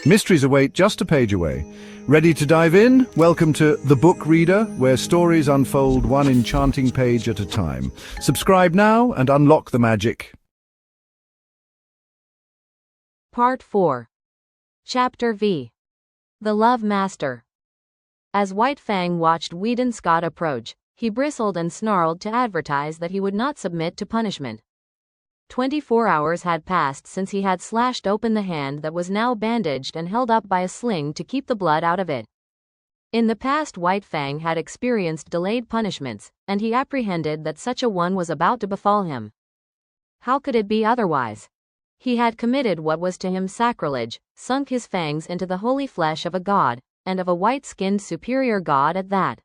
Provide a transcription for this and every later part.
Mysteries await just a page away. Ready to dive in? Welcome to The Book Reader, where stories unfold one enchanting page at a time. Subscribe now and unlock the magic. Part 4. Chapter V. The Love Master. As White Fang watched Weedon Scott approach, he bristled and snarled to advertise that he would not submit to punishment. 24 hours had passed since he had slashed open the hand that was now bandaged and held up by a sling to keep the blood out of it. In the past, White Fang had experienced delayed punishments, and he apprehended that such a one was about to befall him. How could it be otherwise? He had committed what was to him sacrilege, sunk his fangs into the holy flesh of a god, and of a white-skinned superior god at that.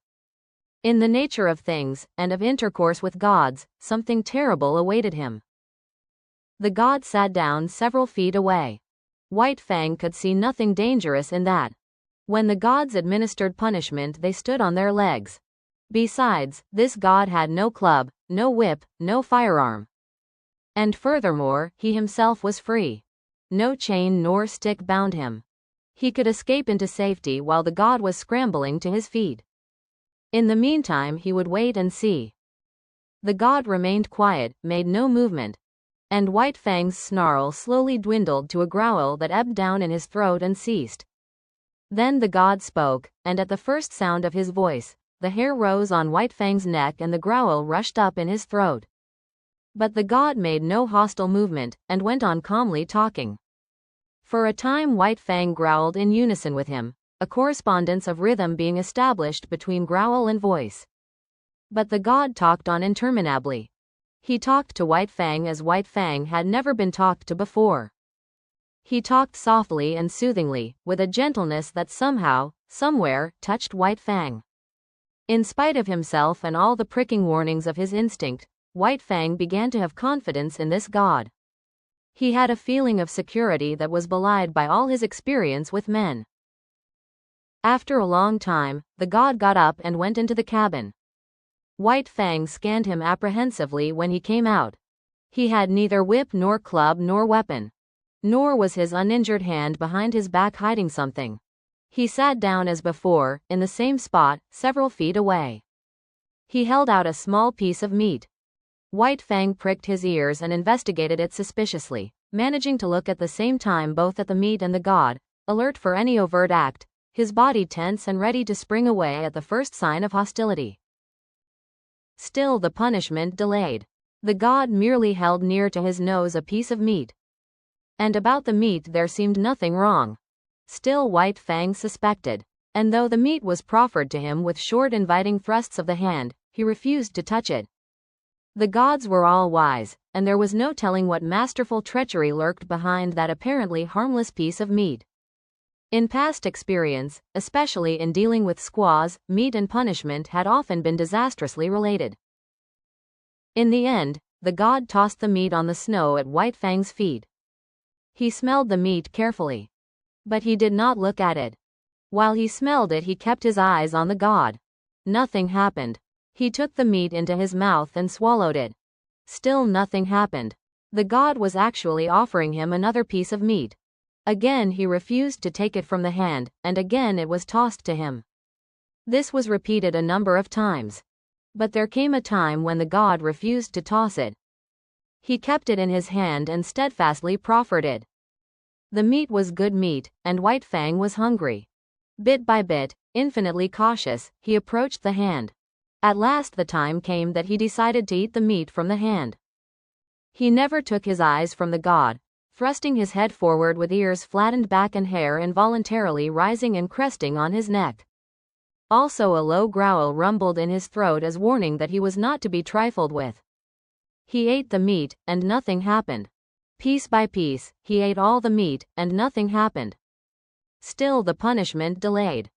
In the nature of things, and of intercourse with gods, something terrible awaited him. The god sat down several feet away. White Fang could see nothing dangerous in that. When the gods administered punishment, they stood on their legs. Besides, this god had no club, no whip, no firearm. And furthermore, he himself was free. No chain nor stick bound him. He could escape into safety while the god was scrambling to his feet. In the meantime, he would wait and see. The god remained quiet, made no movement. And White Fang's snarl slowly dwindled to a growl that ebbed down in his throat and ceased. Then the god spoke, and at the first sound of his voice, the hair rose on White Fang's neck and the growl rushed up in his throat. But the god made no hostile movement, and went on calmly talking. For a time White Fang growled in unison with him, a correspondence of rhythm being established between growl and voice. But the god talked on interminably. He talked to White Fang as White Fang had never been talked to before. He talked softly and soothingly, with a gentleness that somehow, somewhere, touched White Fang. In spite of himself and all the pricking warnings of his instinct, White Fang began to have confidence in this god. He had a feeling of security that was belied by all his experience with men. After a long time, the god got up and went into the cabin. White Fang scanned him apprehensively when he came out. He had neither whip nor club nor weapon. Nor was his uninjured hand behind his back hiding something. He sat down as before, in the same spot, several feet away. He held out a small piece of meat. White Fang pricked his ears and investigated it suspiciously, managing to look at the same time both at the meat and the god, alert for any overt act, his body tense and ready to spring away at the first sign of hostility. Still the punishment delayed. The god merely held near to his nose a piece of meat. And about the meat there seemed nothing wrong. Still White Fang suspected. And though the meat was proffered to him with short inviting thrusts of the hand, he refused to touch it. The gods were all wise, and there was no telling what masterful treachery lurked behind that apparently harmless piece of meat. In past experience, especially in dealing with squaws, meat and punishment had often been disastrously related. In the end, the god tossed the meat on the snow at White Fang's feet. He smelled the meat carefully. But he did not look at it. While he smelled it, he kept his eyes on the god. Nothing happened. He took the meat into his mouth and swallowed it. Still nothing happened. The god was actually offering him another piece of meat. Again he refused to take it from the hand, and again it was tossed to him. This was repeated a number of times. But there came a time when the god refused to toss it. He kept it in his hand and steadfastly proffered it. The meat was good meat, and White Fang was hungry. Bit by bit, infinitely cautious, he approached the hand. At last the time came that he decided to eat the meat from the hand. He never took his eyes from the god, thrusting his head forward with ears flattened back and hair involuntarily rising and cresting on his neck. Also a low growl rumbled in his throat as warning that he was not to be trifled with. He ate the meat, and nothing happened. Piece by piece, he ate all the meat, and nothing happened. Still the punishment delayed.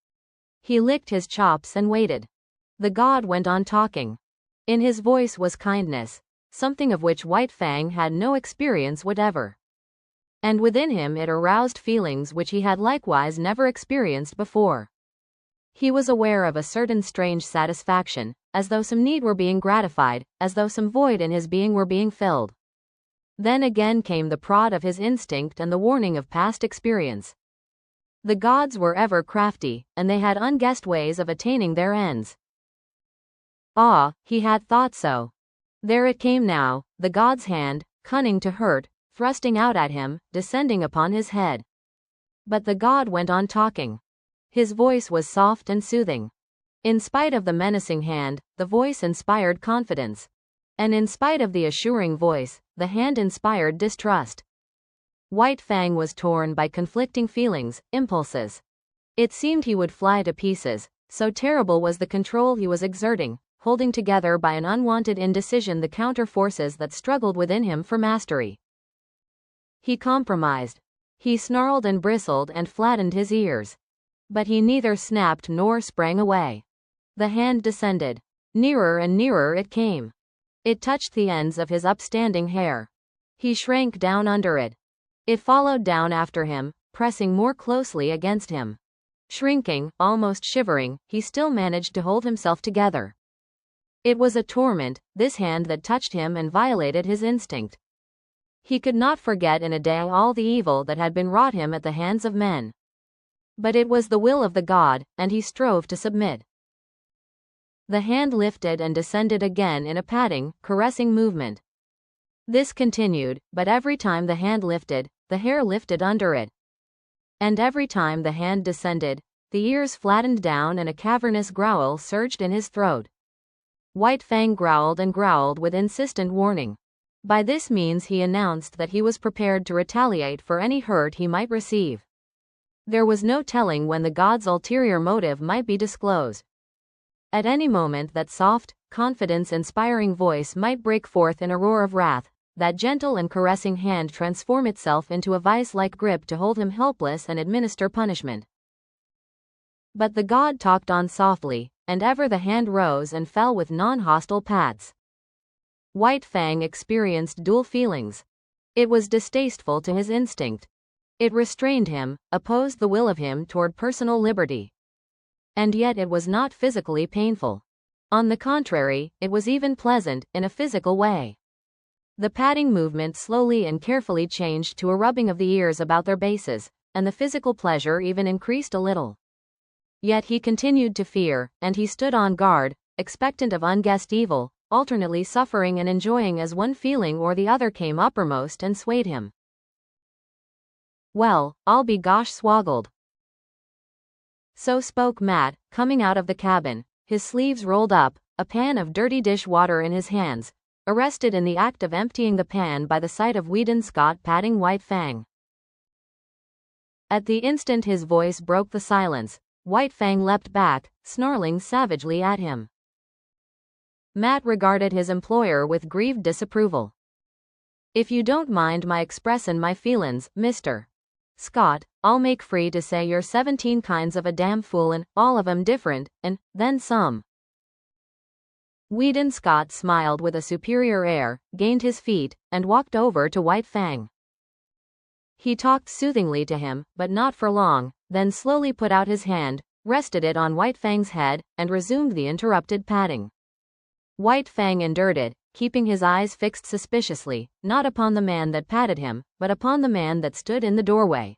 He licked his chops and waited. The god went on talking. In his voice was kindness, something of which White Fang had no experience whatever. And within him it aroused feelings which he had likewise never experienced before. He was aware of a certain strange satisfaction, as though some need were being gratified, as though some void in his being were being filled. Then again came the prod of his instinct and the warning of past experience. The gods were ever crafty, and they had unguessed ways of attaining their ends. Ah, he had thought so. There it came now, the god's hand, cunning to hurt, thrusting out at him, descending upon his head. But the god went on talking. His voice was soft and soothing. In spite of the menacing hand, the voice inspired confidence. And in spite of the assuring voice, the hand inspired distrust. White Fang was torn by conflicting feelings, impulses. It seemed he would fly to pieces, so terrible was the control he was exerting, holding together by an unwanted indecision the counter forces that struggled within him for mastery. He compromised. He snarled and bristled and flattened his ears. But he neither snapped nor sprang away. The hand descended. Nearer and nearer it came. It touched the ends of his upstanding hair. He shrank down under it. It followed down after him, pressing more closely against him. Shrinking, almost shivering, he still managed to hold himself together. It was a torment, this hand that touched him and violated his instinct. He could not forget in a day all the evil that had been wrought him at the hands of men. But it was the will of the god, and he strove to submit. The hand lifted and descended again in a patting, caressing movement. This continued, but every time the hand lifted, the hair lifted under it. And every time the hand descended, the ears flattened down and a cavernous growl surged in his throat. White Fang growled and growled with insistent warning. By this means he announced that he was prepared to retaliate for any hurt he might receive. There was no telling when the god's ulterior motive might be disclosed. At any moment that soft, confidence-inspiring voice might break forth in a roar of wrath, that gentle and caressing hand transform itself into a vice-like grip to hold him helpless and administer punishment. But the god talked on softly, and ever the hand rose and fell with non-hostile pats. White Fang experienced dual feelings. It was distasteful to his instinct. It restrained him, opposed the will of him toward personal liberty. And yet it was not physically painful. On the contrary, it was even pleasant, in a physical way. The patting movement slowly and carefully changed to a rubbing of the ears about their bases, and the physical pleasure even increased a little. Yet he continued to fear, and he stood on guard, expectant of unguessed evil, alternately suffering and enjoying as one feeling or the other came uppermost and swayed him. Well, I'll be gosh swoggled. So spoke Matt, coming out of the cabin, his sleeves rolled up, a pan of dirty dish water in his hands, arrested in the act of emptying the pan by the sight of Weedon Scott patting White Fang. At the instant his voice broke the silence, White Fang leapt back, snarling savagely at him. Matt regarded his employer with grieved disapproval. "If you don't mind my expressin' my feelin's, Mr. Scott, I'll make free to say you're 17 kinds of a damn fool and all of 'em different, and then some." Weedon Scott smiled with a superior air, gained his feet, and walked over to White Fang. He talked soothingly to him, but not for long, then slowly put out his hand, rested it on White Fang's head, and resumed the interrupted patting. White Fang endured it, keeping his eyes fixed suspiciously, not upon the man that patted him, but upon the man that stood in the doorway.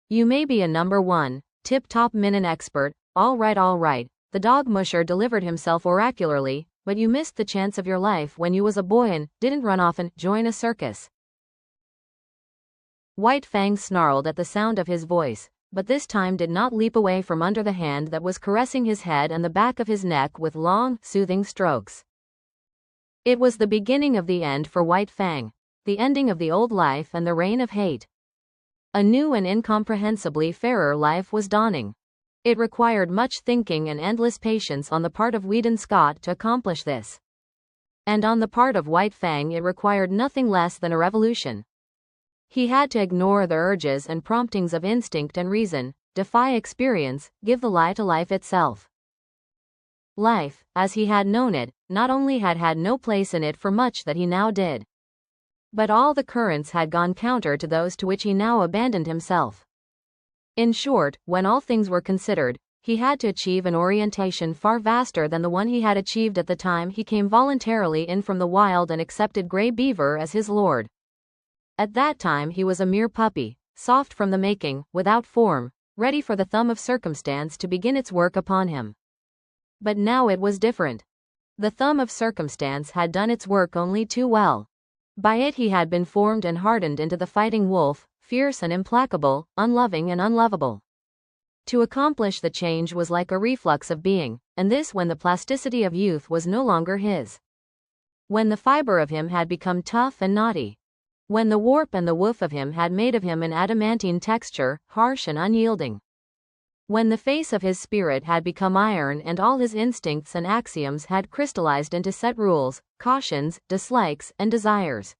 "You may be a number one, tip-top minin expert, all right, the dog musher delivered himself oracularly, but you missed the chance of your life when you was a boy and didn't run off and join a circus." White Fang snarled at the sound of his voice, but this time did not leap away from under the hand that was caressing his head and the back of his neck with long, soothing strokes. It was the beginning of the end for White Fang, the ending of the old life and the reign of hate. A new and incomprehensibly fairer life was dawning. It required much thinking and endless patience on the part of Weedon Scott to accomplish this. And on the part of White Fang it required nothing less than a revolution. He had to ignore the urges and promptings of instinct and reason, defy experience, give the lie to life itself. Life, as he had known it, not only had had no place in it for much that he now did, but all the currents had gone counter to those to which he now abandoned himself. In short, when all things were considered, he had to achieve an orientation far vaster than the one he had achieved at the time he came voluntarily in from the wild and accepted Grey Beaver as his lord. At that time he was a mere puppy, soft from the making, without form, ready for the thumb of circumstance to begin its work upon him. But now it was different. The thumb of circumstance had done its work only too well. By it he had been formed and hardened into the fighting wolf, fierce and implacable, unloving and unlovable. To accomplish the change was like a reflux of being, and this when the plasticity of youth was no longer his. When the fiber of him had become tough and knotty. When the warp and the woof of him had made of him an adamantine texture, harsh and unyielding. When the face of his spirit had become iron and all his instincts and axioms had crystallized into set rules, cautions, dislikes, and desires.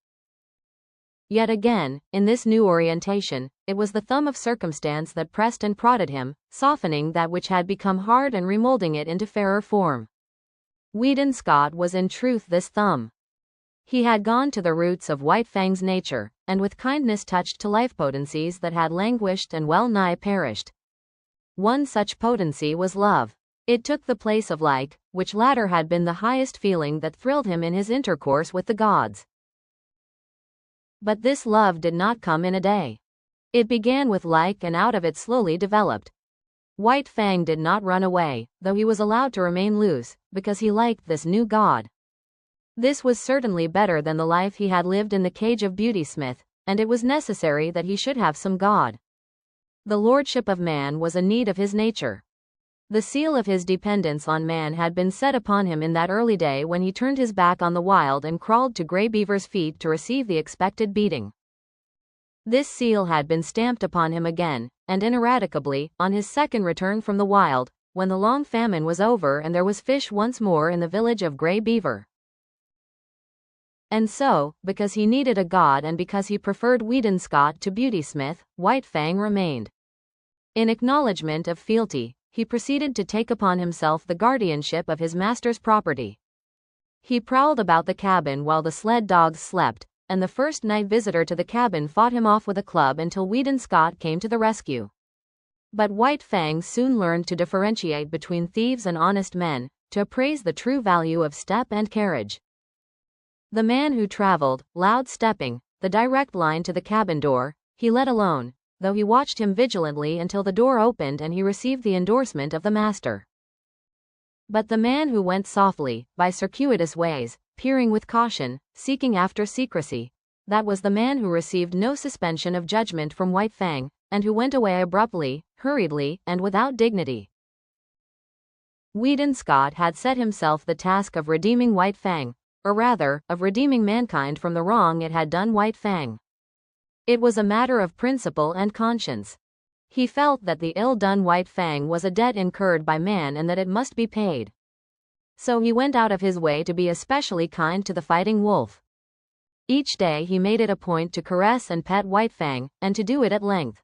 Yet again, in this new orientation, it was the thumb of circumstance that pressed and prodded him, softening that which had become hard and remolding it into fairer form. Weedon Scott was in truth this thumb. He had gone to the roots of White Fang's nature, and with kindness touched to life potencies that had languished and well nigh perished. One such potency was love. It took the place of like, which latter had been the highest feeling that thrilled him in his intercourse with the gods. But this love did not come in a day. It began with like and out of it slowly developed. White Fang did not run away, though he was allowed to remain loose, because he liked this new god. This was certainly better than the life he had lived in the cage of Beautysmith, and it was necessary that he should have some god. The lordship of man was a need of his nature. The seal of his dependence on man had been set upon him in that early day when he turned his back on the wild and crawled to Grey Beaver's feet to receive the expected beating. This seal had been stamped upon him again, and ineradicably, on his second return from the wild, when the long famine was over and there was fish once more in the village of Grey Beaver. And so, because he needed a god and because he preferred Weedon Scott to Beautysmith, White Fang remained. In acknowledgement of fealty, he proceeded to take upon himself the guardianship of his master's property. He prowled about the cabin while the sled dogs slept, and the first night visitor to the cabin fought him off with a club until Weedon Scott came to the rescue. But White Fang soon learned to differentiate between thieves and honest men, to appraise the true value of step and carriage. The man who traveled, loud stepping, the direct line to the cabin door, he let alone, though he watched him vigilantly until the door opened and he received the endorsement of the master. But the man who went softly, by circuitous ways, peering with caution, seeking after secrecy, that was the man who received no suspension of judgment from White Fang, and who went away abruptly, hurriedly, and without dignity. Weedon Scott had set himself the task of redeeming White Fang, or rather, of redeeming mankind from the wrong it had done White Fang. It was a matter of principle and conscience. He felt that the ill done White Fang was a debt incurred by man and that it must be paid. So he went out of his way to be especially kind to the fighting wolf. Each day he made it a point to caress and pet White Fang, and to do it at length.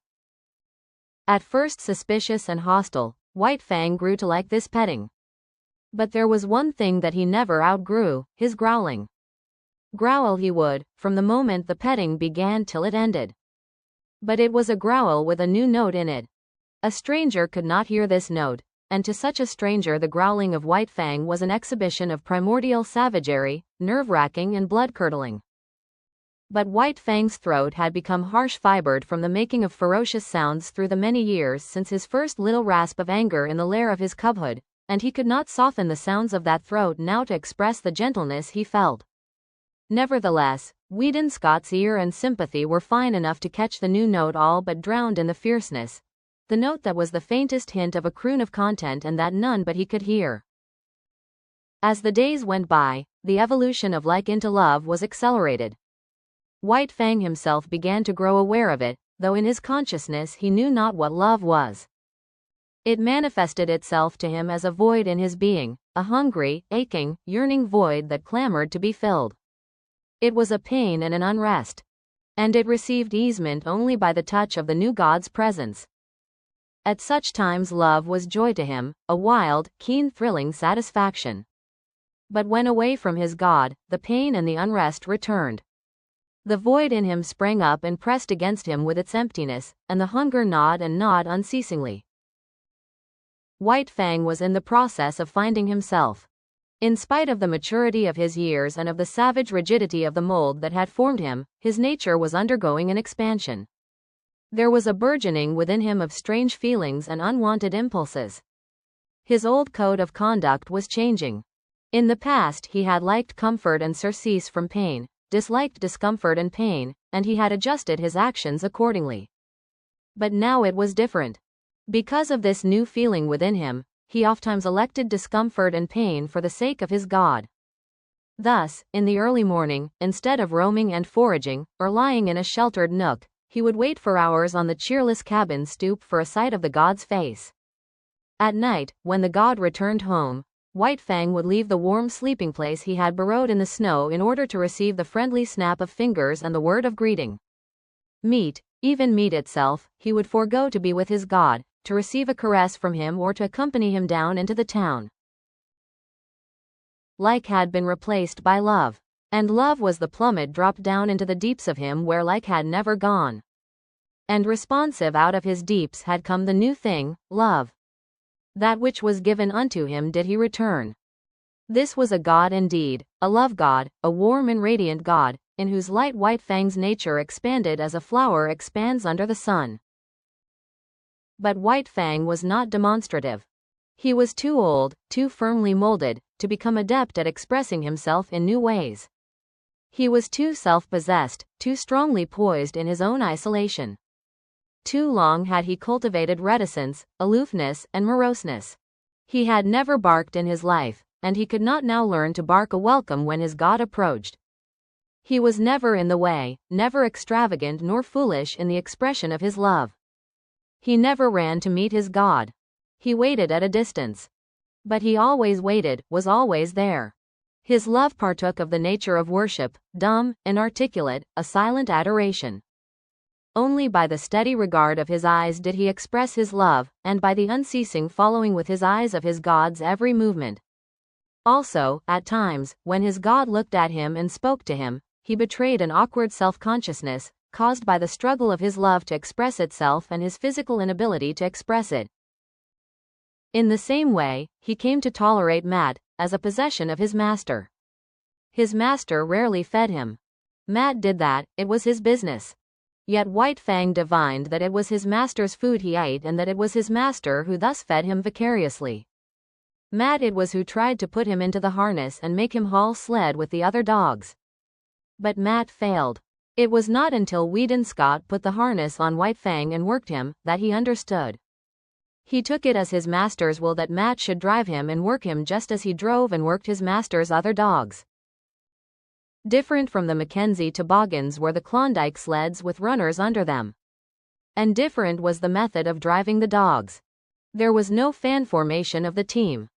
At first suspicious and hostile, White Fang grew to like this petting. But there was one thing that he never outgrew, his growling. Growl he would, from the moment the petting began till it ended. But it was a growl with a new note in it. A stranger could not hear this note, and to such a stranger the growling of White Fang was an exhibition of primordial savagery, nerve-wracking and blood-curdling. But White Fang's throat had become harsh-fibered from the making of ferocious sounds through the many years since his first little rasp of anger in the lair of his cubhood, and he could not soften the sounds of that throat now to express the gentleness he felt. Nevertheless, Weedon Scott's ear and sympathy were fine enough to catch the new note all but drowned in the fierceness, the note that was the faintest hint of a croon of content and that none but he could hear. As the days went by, the evolution of like into love was accelerated. White Fang himself began to grow aware of it, though in his consciousness he knew not what love was. It manifested itself to him as a void in his being, a hungry, aching, yearning void that clamored to be filled. It was a pain and an unrest. And it received easement only by the touch of the new god's presence. At such times love was joy to him, a wild, keen thrilling satisfaction. But when away from his god, the pain and the unrest returned. The void in him sprang up and pressed against him with its emptiness, and the hunger gnawed and gnawed unceasingly. White Fang was in the process of finding himself. In spite of the maturity of his years and of the savage rigidity of the mold that had formed him, his nature was undergoing an expansion. There was a burgeoning within him of strange feelings and unwanted impulses. His old code of conduct was changing. In the past he had liked comfort and surcease from pain, disliked discomfort and pain, and he had adjusted his actions accordingly. But now it was different. Because of this new feeling within him, he oftentimes elected discomfort and pain for the sake of his God. Thus, in the early morning, instead of roaming and foraging, or lying in a sheltered nook, he would wait for hours on the cheerless cabin stoop for a sight of the god's face. At night, when the god returned home, White Fang would leave the warm sleeping place he had burrowed in the snow in order to receive the friendly snap of fingers and the word of greeting. Meat, even meat itself, he would forego to be with his god, to receive a caress from him or to accompany him down into the town. Like had been replaced by love. And love was the plummet dropped down into the deeps of him where like had never gone. And responsive out of his deeps had come the new thing, love. That which was given unto him did he return. This was a god indeed, a love god, a warm and radiant god, in whose light White Fang's nature expanded as a flower expands under the sun. But White Fang was not demonstrative. He was too old, too firmly molded, to become adept at expressing himself in new ways. He was too self-possessed, too strongly poised in his own isolation. Too long had he cultivated reticence, aloofness, and moroseness. He had never barked in his life, and he could not now learn to bark a welcome when his god approached. He was never in the way, never extravagant nor foolish in the expression of his love. He never ran to meet his god. He waited at a distance. But he always waited, was always there. His love partook of the nature of worship, dumb, inarticulate, a silent adoration. Only by the steady regard of his eyes did he express his love, and by the unceasing following with his eyes of his god's every movement. Also, at times, when his god looked at him and spoke to him, he betrayed an awkward self-consciousness, caused by the struggle of his love to express itself and his physical inability to express it. In the same way, he came to tolerate Matt as a possession of his master. His master rarely fed him. Matt did that, it was his business. Yet White Fang divined that it was his master's food he ate and that it was his master who thus fed him vicariously. Matt it was who tried to put him into the harness and make him haul sled with the other dogs. But Matt failed. It was not until Weedon Scott put the harness on White Fang and worked him, that he understood. He took it as his master's will that Matt should drive him and work him just as he drove and worked his master's other dogs. Different from the Mackenzie toboggans were the Klondike sleds with runners under them. And different was the method of driving the dogs. There was no fan formation of the team.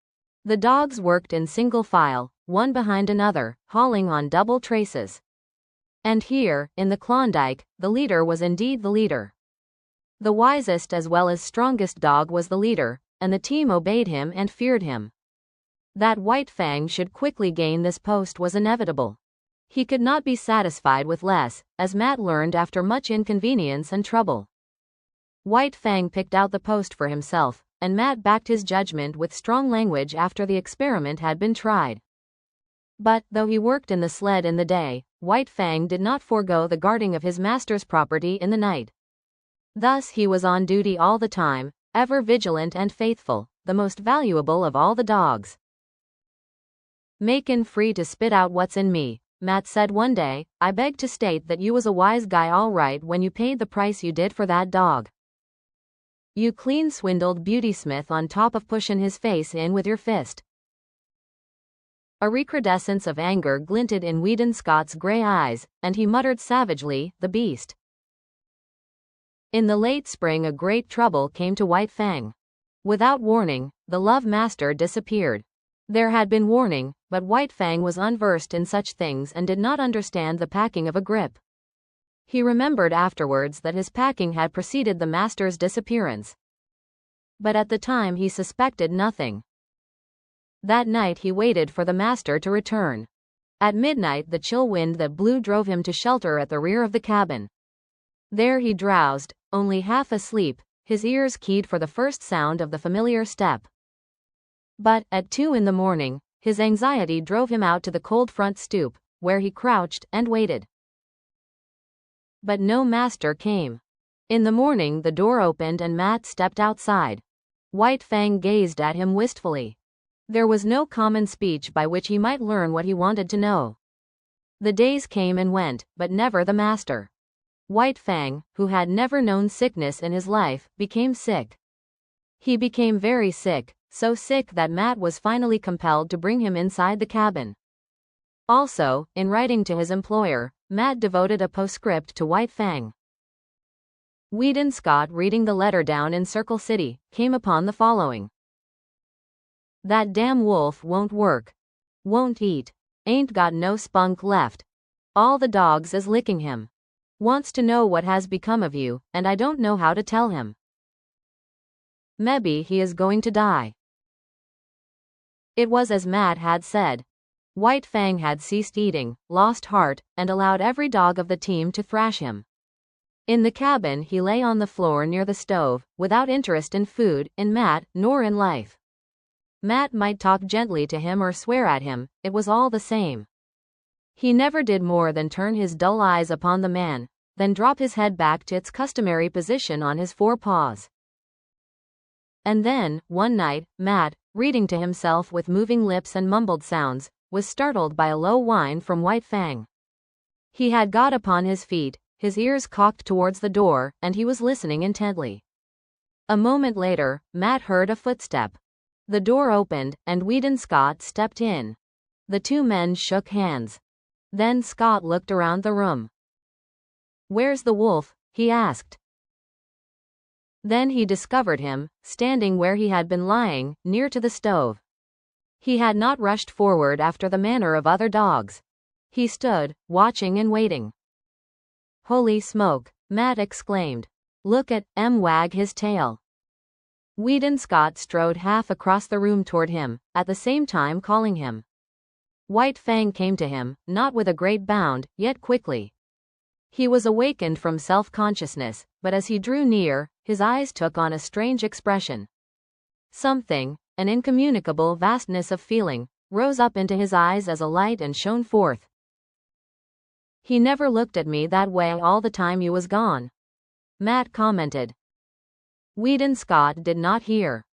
The dogs worked in single file, one behind another, hauling on double traces. And here, in the Klondike, the leader was indeed the leader. The wisest as well as strongest dog was the leader, and the team obeyed him and feared him. That White Fang should quickly gain this post was inevitable. He could not be satisfied with less, as Matt learned after much inconvenience and trouble. White Fang picked out the post for himself, and Matt backed his judgment with strong language after the experiment had been tried. But, though he worked in the sled in the day, White Fang did not forego the guarding of his master's property in the night. Thus he was on duty all the time, ever vigilant and faithful, the most valuable of all the dogs. "Makin' free to spit out what's in me," Matt said one day. "I beg to state that you was a wise guy all right when you paid the price you did for that dog. You clean swindled Beauty Smith on top of pushin' his face in with your fist." A recrudescence of anger glinted in Weedon Scott's gray eyes, and he muttered savagely, "The beast." In the late spring a great trouble came to White Fang. Without warning, the love master disappeared. There had been warning, but White Fang was unversed in such things and did not understand the packing of a grip. He remembered afterwards that his packing had preceded the master's disappearance. But at the time he suspected nothing. That night he waited for the master to return. At midnight the chill wind that blew drove him to shelter at the rear of the cabin. There he drowsed, only half asleep, his ears keyed for the first sound of the familiar step. But, at 2 in the morning, his anxiety drove him out to the cold front stoop, where he crouched and waited. But no master came. In the morning, the door opened and Matt stepped outside. White Fang gazed at him wistfully. There was no common speech by which he might learn what he wanted to know. The days came and went, but never the master. White Fang, who had never known sickness in his life, became sick. He became very sick, so sick that Matt was finally compelled to bring him inside the cabin. Also, in writing to his employer, Matt devoted a postscript to White Fang. Weedon Scott, reading the letter down in Circle City, came upon the following. That damn wolf won't work. Won't eat. Ain't got no spunk left. All the dogs is licking him. Wants to know what has become of you, and I don't know how to tell him. Maybe he is going to die. It was as Matt had said. White Fang had ceased eating, lost heart, and allowed every dog of the team to thrash him. In the cabin, he lay on the floor near the stove, without interest in food, in Matt, nor in life. Matt might talk gently to him or swear at him, it was all the same. He never did more than turn his dull eyes upon the man, then drop his head back to its customary position on his forepaws. And then, one night, Matt, reading to himself with moving lips and mumbled sounds, was startled by a low whine from White Fang. He had got upon his feet, his ears cocked towards the door, and he was listening intently. A moment later, Matt heard a footstep. The door opened, and Weedon Scott stepped in. The two men shook hands. Then Scott looked around the room. "Where's the wolf?" he asked. Then he discovered him, standing where he had been lying, near to the stove. He had not rushed forward after the manner of other dogs. He stood, watching and waiting. "Holy smoke," Matt exclaimed. "Look at him wag his tail." Weedon Scott strode half across the room toward him, at the same time calling him. White Fang came to him, not with a great bound, yet quickly. He was awakened from self-consciousness, but as he drew near, his eyes took on a strange expression. Something, an incommunicable vastness of feeling, rose up into his eyes as a light and shone forth. "He never looked at me that way all the time you was gone," Matt commented. Weedon Scott did not hear.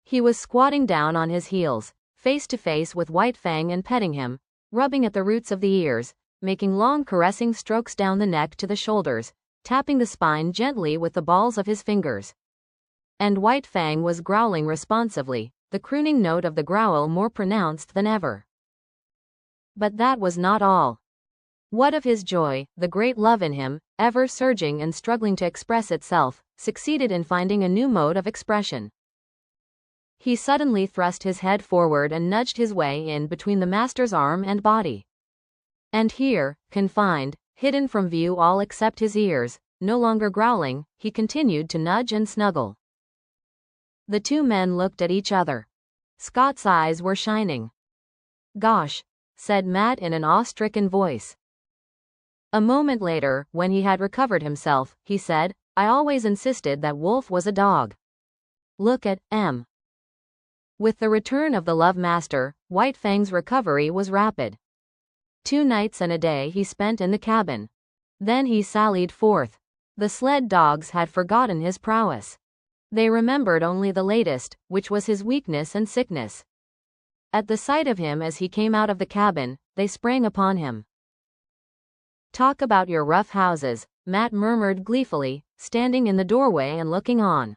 He was squatting down on his heels, face to face with White Fang and petting him, rubbing at the roots of the ears, making long caressing strokes down the neck to the shoulders, tapping the spine gently with the balls of his fingers. And White Fang was growling responsively, the crooning note of the growl more pronounced than ever. But that was not all. What of his joy, the great love in him, ever surging and struggling to express itself, succeeded in finding a new mode of expression. He suddenly thrust his head forward and nudged his way in between the master's arm and body. And here, confined, hidden from view all except his ears, no longer growling, he continued to nudge and snuggle. The two men looked at each other. Scott's eyes were shining. "Gosh," said Matt in an awe-stricken voice. A moment later, when he had recovered himself, he said, "I always insisted that Wolf was a dog. Look at him." With the return of the Love Master, White Fang's recovery was rapid. 2 nights and a day he spent in the cabin. Then he sallied forth. The sled dogs had forgotten his prowess. They remembered only the latest, which was his weakness and sickness. At the sight of him as he came out of the cabin, they sprang upon him. "Talk about your rough houses," Matt murmured gleefully, standing in the doorway and looking on.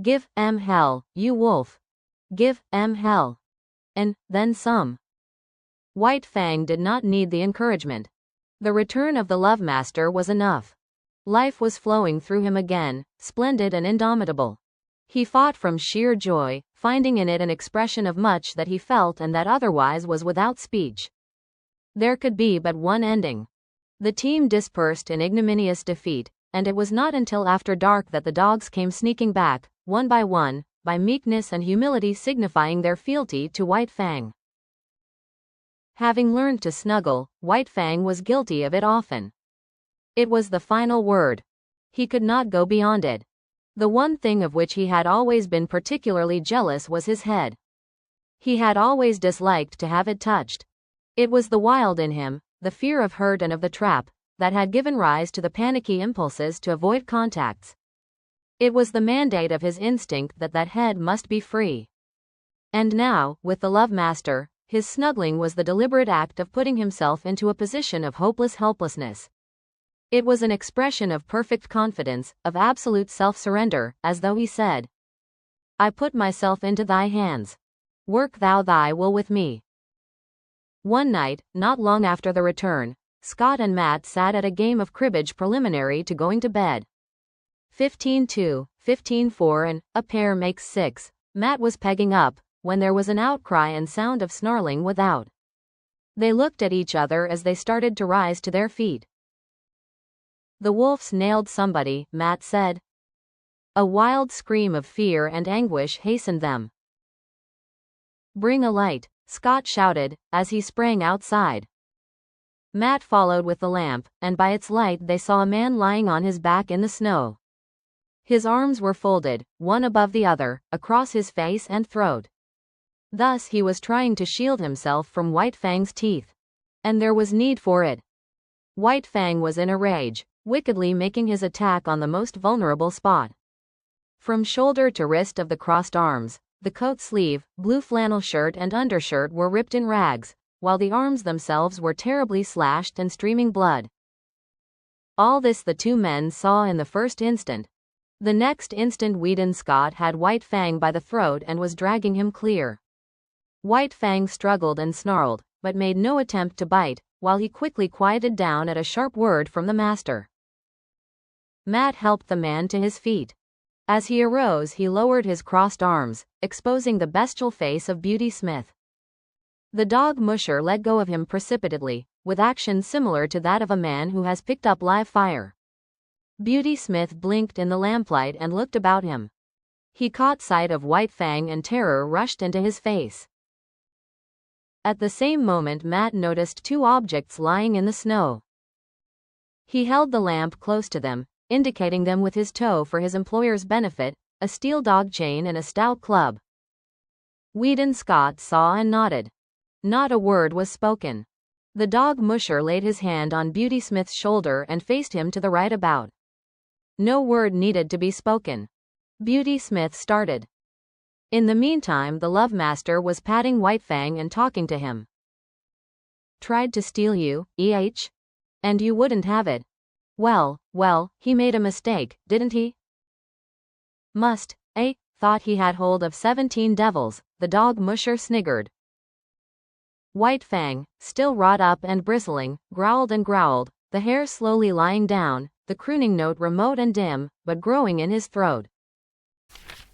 "Give 'em hell, you wolf. Give 'em hell. And then some." White Fang did not need the encouragement. The return of the Love Master was enough. Life was flowing through him again, splendid and indomitable. He fought from sheer joy, finding in it an expression of much that he felt and that otherwise was without speech. There could be but one ending. The team dispersed in ignominious defeat, and it was not until after dark that the dogs came sneaking back, one, by meekness and humility signifying their fealty to White Fang. Having learned to snuggle, White Fang was guilty of it often. It was the final word. He could not go beyond it. The one thing of which he had always been particularly jealous was his head. He had always disliked to have it touched. It was the wild in him, the fear of hurt and of the trap, that had given rise to the panicky impulses to avoid contacts. It was the mandate of his instinct that that head must be free. And now, with the Love Master, his snuggling was the deliberate act of putting himself into a position of hopeless helplessness. It was an expression of perfect confidence, of absolute self-surrender, as though he said, "I put myself into thy hands. Work thou thy will with me." One night, not long after the return, Scott and Matt sat at a game of cribbage preliminary to going to bed. 15-2, 15-4 and a pair makes 6. Matt was pegging up, when there was an outcry and sound of snarling without. They looked at each other as they started to rise to their feet. "The wolves nailed somebody," Matt said. A wild scream of fear and anguish hastened them. "Bring a light," Scott shouted, as he sprang outside. Matt followed with the lamp, and by its light they saw a man lying on his back in the snow. His arms were folded, one above the other, across his face and throat. Thus he was trying to shield himself from White Fang's teeth. And there was need for it. White Fang was in a rage, wickedly making his attack on the most vulnerable spot. From shoulder to wrist of the crossed arms, the coat sleeve, blue flannel shirt and undershirt were ripped in rags, while the arms themselves were terribly slashed and streaming blood. All this the two men saw in the first instant. The next instant Whedon Scott had White Fang by the throat and was dragging him clear. White Fang struggled and snarled, but made no attempt to bite, while he quickly quieted down at a sharp word from the master. Matt helped the man to his feet. As he arose he lowered his crossed arms, exposing the bestial face of Beauty Smith. The dog musher let go of him precipitately, with action similar to that of a man who has picked up live fire. Beauty Smith blinked in the lamplight and looked about him. He caught sight of White Fang and terror rushed into his face. At the same moment Matt noticed two objects lying in the snow. He held the lamp close to them, indicating them with his toe for his employer's benefit, a steel dog chain and a stout club. Whedon Scott saw and nodded. Not a word was spoken. The dog musher laid his hand on Beauty Smith's shoulder and faced him to the right about. No word needed to be spoken. Beauty Smith started. In the meantime the Love Master was patting White Fang and talking to him. "Tried to steal you, And you wouldn't have it. Well, he made a mistake, didn't he? Must, thought he had hold of 17 devils," the dog musher sniggered. White Fang, still wrought up and bristling, growled and growled, the hair slowly lying down, the crooning note remote and dim, but growing in his throat.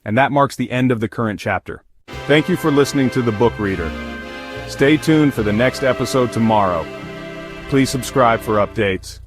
And that marks the end of the current chapter. Thank you for listening to The Book Reader. Stay tuned for the next episode tomorrow. Please subscribe for updates.